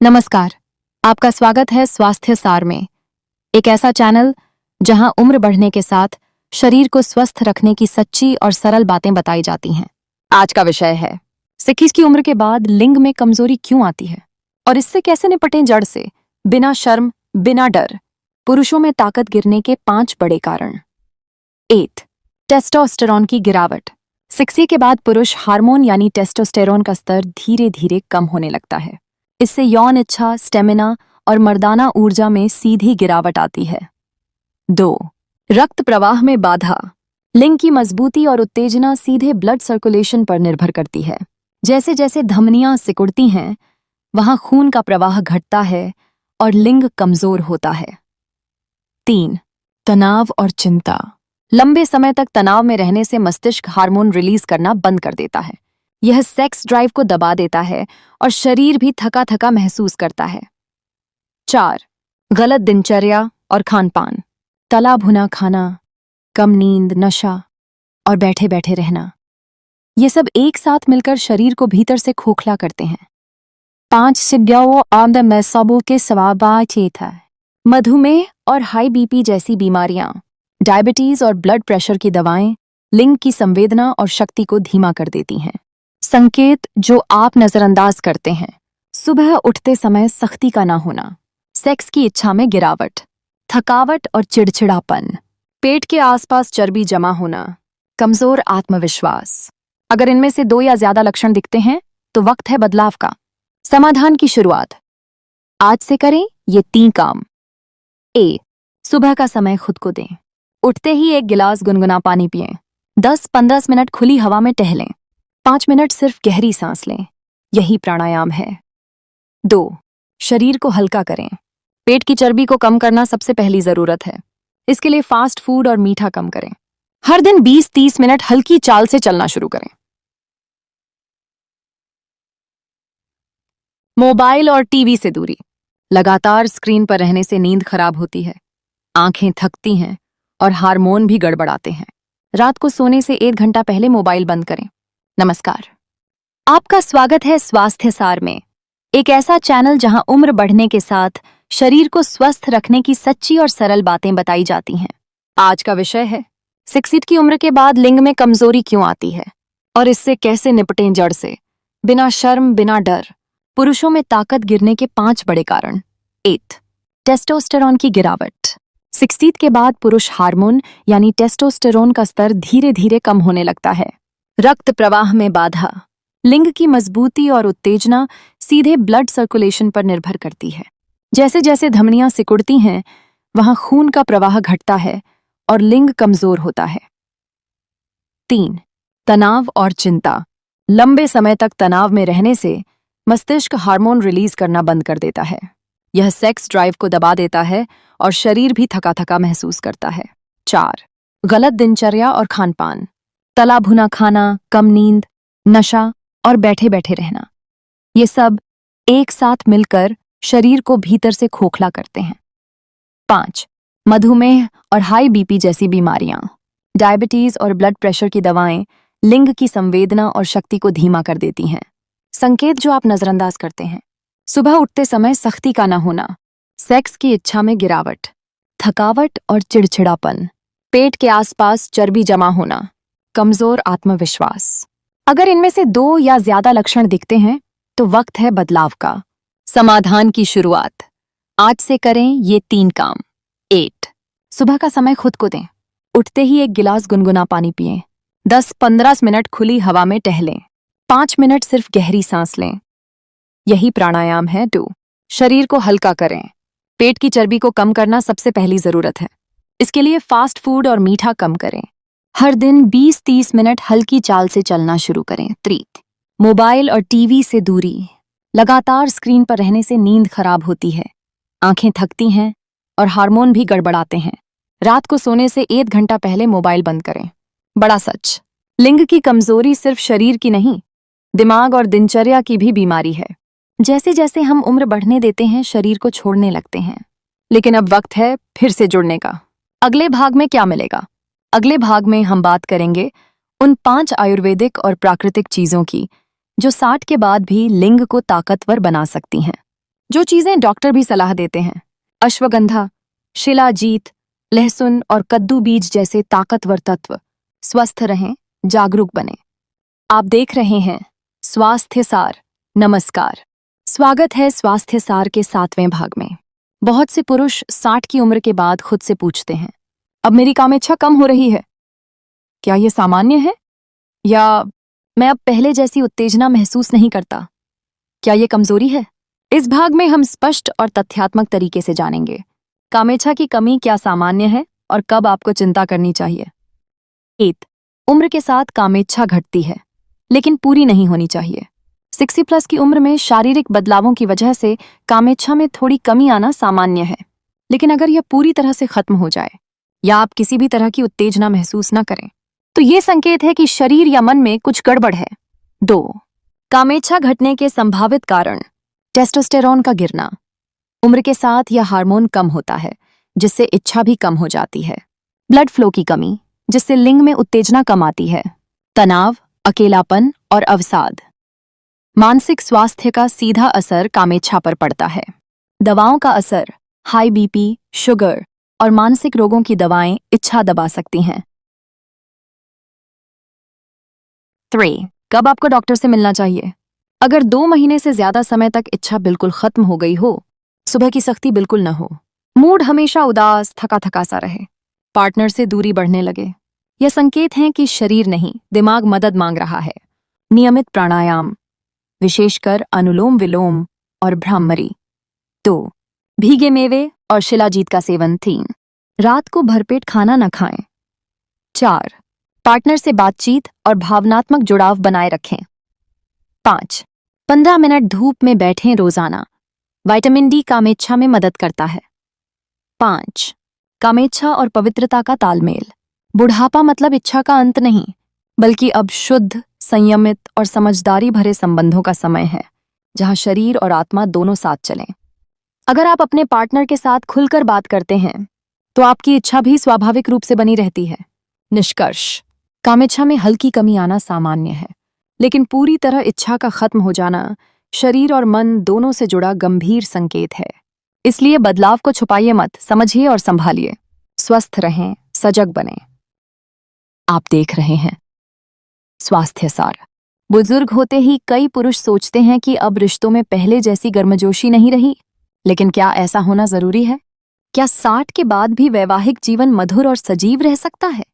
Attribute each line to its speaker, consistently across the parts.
Speaker 1: नमस्कार। आपका स्वागत है स्वास्थ्य सार में, एक ऐसा चैनल जहां उम्र बढ़ने के साथ शरीर को स्वस्थ रखने की सच्ची और सरल बातें बताई जाती हैं। आज का विषय है 21 की उम्र के बाद लिंग में कमजोरी क्यों आती है और इससे कैसे निपटें जड़ से, बिना शर्म, बिना डर। पुरुषों में ताकत गिरने के 5 बड़े कारण। 8. टेस्टोस्टेरोन की गिरावट। 60 के बाद पुरुष हार्मोन यानी टेस्टोस्टेरोन का स्तर धीरे धीरे कम होने लगता है। इससे यौन इच्छा, स्टेमिना और मर्दाना ऊर्जा में सीधी गिरावट आती है। 2. रक्त प्रवाह में बाधा। लिंग की मजबूती और उत्तेजना सीधे ब्लड सर्कुलेशन पर निर्भर करती है। जैसे जैसे धमनियां सिकुड़ती हैं, वहां खून का प्रवाह घटता है और लिंग कमजोर होता है। 3. तनाव और चिंता। लंबे समय तक तनाव में रहने से मस्तिष्क हार्मोन रिलीज करना बंद कर देता है। यह सेक्स ड्राइव को दबा देता है और शरीर भी थका थका महसूस करता है। 4. गलत दिनचर्या और खान पान। तला भुना खाना, कम नींद, नशा और बैठे बैठे रहना, ये सब एक साथ मिलकर शरीर को भीतर से खोखला करते हैं। 5. के स्वाभाविक है। मधुमेह और हाई बीपी जैसी बीमारियां, डायबिटीज और ब्लड प्रेशर की दवाएं लिंग की संवेदना और शक्ति को धीमा कर देती हैं। संकेत जो आप नजरअंदाज करते हैं: सुबह उठते समय सख्ती का ना होना, सेक्स की इच्छा में गिरावट, थकावट और चिड़चिड़ापन, पेट के आसपास चर्बी जमा होना, कमजोर आत्मविश्वास। अगर इनमें से 2 या ज्यादा लक्षण दिखते हैं तो वक्त है बदलाव का। समाधान की शुरुआत आज से करें ये 3 काम। ए. सुबह का समय खुद को दें। उठते ही 1 गिलास गुनगुना पानी पिएं। 10-15 मिनट खुली हवा में टहलें। 5 मिनट सिर्फ गहरी सांस लें, यही प्राणायाम है। 2. शरीर को हल्का करें। पेट की चर्बी को कम करना सबसे पहली जरूरत है। इसके लिए फास्ट फूड और मीठा कम करें। हर दिन 20-30 मिनट हल्की चाल से चलना शुरू करें। मोबाइल और टीवी से दूरी। लगातार स्क्रीन पर रहने से नींद खराब होती है, आंखें थकती हैं और हार्मोन भी गड़बड़ाते हैं। रात को सोने से 1 घंटा पहले मोबाइल बंद करें। नमस्कार। आपका स्वागत है स्वास्थ्य सार में, एक ऐसा चैनल जहां उम्र बढ़ने के साथ शरीर को स्वस्थ रखने की सच्ची और सरल बातें बताई जाती हैं। आज का विषय है 60 की उम्र के बाद लिंग में कमजोरी क्यों आती है और इससे कैसे निपटें जड़ से, बिना शर्म, बिना डर। पुरुषों में ताकत गिरने के 5 बड़े कारण। 8. टेस्टोस्टेरोन की गिरावट। 60 के बाद पुरुष हार्मोन यानी टेस्टोस्टेरोन का स्तर धीरे धीरे कम होने लगता है। रक्त प्रवाह में बाधा। लिंग की मजबूती और उत्तेजना सीधे ब्लड सर्कुलेशन पर निर्भर करती है। जैसे जैसे धमनियां सिकुड़ती हैं, वहां खून का प्रवाह घटता है और लिंग कमजोर होता है। 3. तनाव और चिंता। लंबे समय तक तनाव में रहने से मस्तिष्क हार्मोन रिलीज करना बंद कर देता है। यह सेक्स ड्राइव को दबा देता है और शरीर भी थका थका महसूस करता है। 4. गलत दिनचर्या और खान पान। तला भुना खाना, कम नींद, नशा और बैठे बैठे रहना, ये सब एक साथ मिलकर शरीर को भीतर से खोखला करते हैं। 5. मधुमेह और हाई बीपी जैसी बीमारियां, डायबिटीज और ब्लड प्रेशर की दवाएं लिंग की संवेदना और शक्ति को धीमा कर देती हैं। संकेत जो आप नजरअंदाज करते हैं: सुबह उठते समय सख्ती का ना होना, सेक्स की इच्छा में गिरावट, थकावट और चिड़चिड़ापन, पेट के आसपास चर्बी जमा होना, कमजोर आत्मविश्वास। अगर इनमें से 2 या ज्यादा लक्षण दिखते हैं तो वक्त है बदलाव का। समाधान की शुरुआत आज से करें ये 3 काम। 8. सुबह का समय खुद को दें। उठते ही 1 गिलास गुनगुना पानी पिएं। 10-15 मिनट खुली हवा में टहलें। 5 मिनट सिर्फ गहरी सांस लें, यही प्राणायाम है। 2. शरीर को हल्का करें। पेट की चर्बी को कम करना सबसे पहली जरूरत है। इसके लिए फास्ट फूड और मीठा कम करें। हर दिन 20-30 मिनट हल्की चाल से चलना शुरू करें। 3. मोबाइल और टीवी से दूरी। लगातार स्क्रीन पर रहने से नींद खराब होती है, आंखें थकती हैं और हार्मोन भी गड़बड़ाते हैं। रात को सोने से 1 घंटा पहले मोबाइल बंद करें। बड़ा सच, लिंग की कमजोरी सिर्फ शरीर की नहीं, दिमाग और दिनचर्या की भी बीमारी है। जैसे जैसे हम उम्र बढ़ने देते हैं, शरीर को छोड़ने लगते हैं, लेकिन अब वक्त है फिर से जुड़ने का। अगले भाग में क्या मिलेगा? अगले भाग में हम बात करेंगे उन 5 आयुर्वेदिक और प्राकृतिक चीजों की जो 60 के बाद भी लिंग को ताकतवर बना सकती हैं। जो चीजें डॉक्टर भी सलाह देते हैं, अश्वगंधा, शिलाजीत, लहसुन और कद्दू बीज जैसे ताकतवर तत्व। स्वस्थ रहें, जागरूक बने। आप देख रहे हैं स्वास्थ्य सार। नमस्कार, स्वागत है स्वास्थ्य सार के 7वें भाग में। बहुत से पुरुष 60 की उम्र के बाद खुद से पूछते हैं, अब मेरी कामेच्छा कम हो रही है। क्या ये सामान्य है, या मैं अब पहले जैसी उत्तेजना महसूस नहीं करता? क्या ये कमजोरी है? इस भाग में हम स्पष्ट और तथ्यात्मक तरीके से जानेंगे कामेच्छा की कमी क्या सामान्य है और कब आपको चिंता करनी चाहिए। 1. उम्र के साथ कामेच्छा घटती है, लेकिन पूरी नहीं होनी चाहिए। 60+ की उम्र में शारीरिक बदलावों की वजह से कामेच्छा में थोड़ी कमी आना सामान्य है, लेकिन अगर यह पूरी तरह से खत्म हो जाए या आप किसी भी तरह की उत्तेजना महसूस न करें, तो ये संकेत है कि शरीर या मन में कुछ गड़बड़ है। 2. कामेच्छा घटने के संभावित कारण। टेस्टोस्टेरोन का गिरना। उम्र के साथ यह हार्मोन कम होता है, जिससे इच्छा भी कम हो जाती है। ब्लड फ्लो की कमी, जिससे लिंग में उत्तेजना कम आती है। तनाव, अकेलापन और अवसाद। मानसिक स्वास्थ्य का सीधा असर कामेच्छा पर पड़ता है। दवाओं का असर। हाई बीपी, शुगर और मानसिक रोगों की दवाएं इच्छा दबा सकती हैं। 3. कब आपको डॉक्टर से मिलना चाहिए? अगर 2 महीने से ज्यादा समय तक इच्छा बिल्कुल खत्म हो गई हो, सुबह की सख्ती बिल्कुल न हो, मूड हमेशा उदास थका थका सा रहे, पार्टनर से दूरी बढ़ने लगे, यह संकेत हैं कि शरीर नहीं, दिमाग मदद मांग रहा है। नियमित प्राणायाम, विशेषकर अनुलोम विलोम और भ्रामरी। 2. भीगे मेवे और शिलाजीत का सेवन। 3. रात को भरपेट खाना न खाएं। 4. पार्टनर से बातचीत और भावनात्मक जुड़ाव बनाए रखें। 5. 15 मिनट धूप में बैठें रोजाना। विटामिन डी कामेच्छा में मदद करता है। 5. कामेच्छा और पवित्रता का तालमेल। बुढ़ापा मतलब इच्छा का अंत नहीं, बल्कि अब शुद्ध, संयमित और समझदारी भरे संबंधों का समय है, जहां शरीर और आत्मा दोनों साथ चलें। अगर आप अपने पार्टनर के साथ खुलकर बात करते हैं, तो आपकी इच्छा भी स्वाभाविक रूप से बनी रहती है। निष्कर्ष, कामेच्छा में हल्की कमी आना सामान्य है, लेकिन पूरी तरह इच्छा का खत्म हो जाना शरीर और मन दोनों से जुड़ा गंभीर संकेत है। इसलिए बदलाव को छुपाइए मत, समझिए और संभालिए। स्वस्थ रहें, सजग बनें। आप देख रहे हैं स्वास्थ्य सार। बुजुर्ग होते ही कई पुरुष सोचते हैं कि अब रिश्तों में पहले जैसी गर्मजोशी नहीं रही, लेकिन क्या ऐसा होना जरूरी है? क्या 60 के बाद भी वैवाहिक जीवन मधुर और सजीव रह सकता है?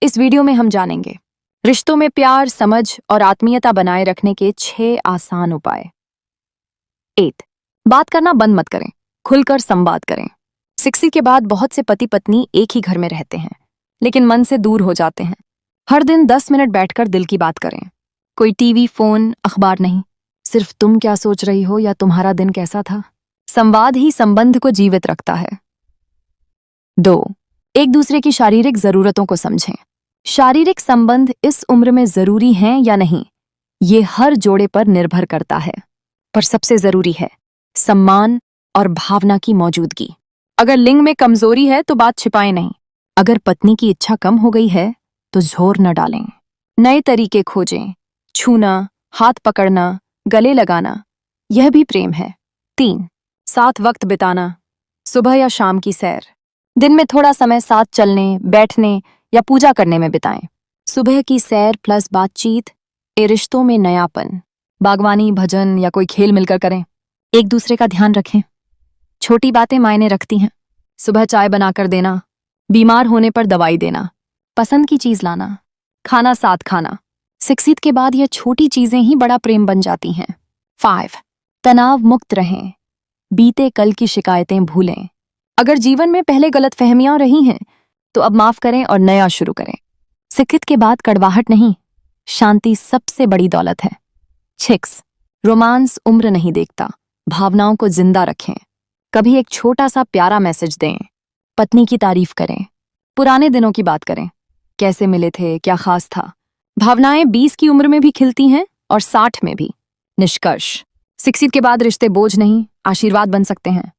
Speaker 1: इस वीडियो में हम जानेंगे रिश्तों में प्यार, समझ और आत्मीयता बनाए रखने के 6 आसान उपाय। 8. बात करना बंद मत करें, खुलकर संवाद करें। 60 के बाद बहुत से पति पत्नी एक ही घर में रहते हैं, लेकिन मन से दूर हो जाते हैं। हर दिन 10 मिनट बैठकर दिल की बात करें। कोई टीवी, फोन, अखबार नहीं, सिर्फ तुम क्या सोच रही हो या तुम्हारा दिन कैसा था। संवाद ही संबंध को जीवित रखता है। 2. एक दूसरे की शारीरिक जरूरतों को समझें। शारीरिक संबंध इस उम्र में जरूरी हैं या नहीं, ये हर जोड़े पर निर्भर करता है, पर सबसे जरूरी है सम्मान और भावना की मौजूदगी। अगर लिंग में कमजोरी है तो बात छिपाएं नहीं। अगर पत्नी की इच्छा कम हो गई है तो जोर न डालें। नए तरीके खोजें। छूना, हाथ पकड़ना, गले लगाना, यह भी प्रेम है। 3. साथ वक्त बिताना। सुबह या शाम की सैर। दिन में थोड़ा समय साथ चलने, बैठने या पूजा करने में बिताएं। सुबह की सैर प्लस बातचीत, ये रिश्तों में नयापन। बागवानी, भजन या कोई खेल मिलकर करें। एक दूसरे का ध्यान रखें। छोटी बातें मायने रखती हैं। सुबह चाय बनाकर देना, बीमार होने पर दवाई देना, पसंद की चीज लाना, खाना साथ खाना। 60 के बाद यह छोटी चीजें ही बड़ा प्रेम बन जाती हैं। 5. तनाव मुक्त रहें। बीते कल की शिकायतें भूलें। अगर जीवन में पहले गलतफहमियां रही हैं, तो अब माफ करें और नया शुरू करें। 60 के बाद कड़वाहट नहीं, शांति सबसे बड़ी दौलत है। 6. रोमांस उम्र नहीं देखता, भावनाओं को जिंदा रखें। कभी एक छोटा सा प्यारा मैसेज दें, पत्नी की तारीफ करें, पुराने दिनों की बात करें, कैसे मिले थे, क्या खास था। भावनाएं 20 की उम्र में भी खिलती हैं और 60 में भी। निष्कर्ष, 60 के बाद रिश्ते बोझ नहीं, आशीर्वाद बन सकते हैं।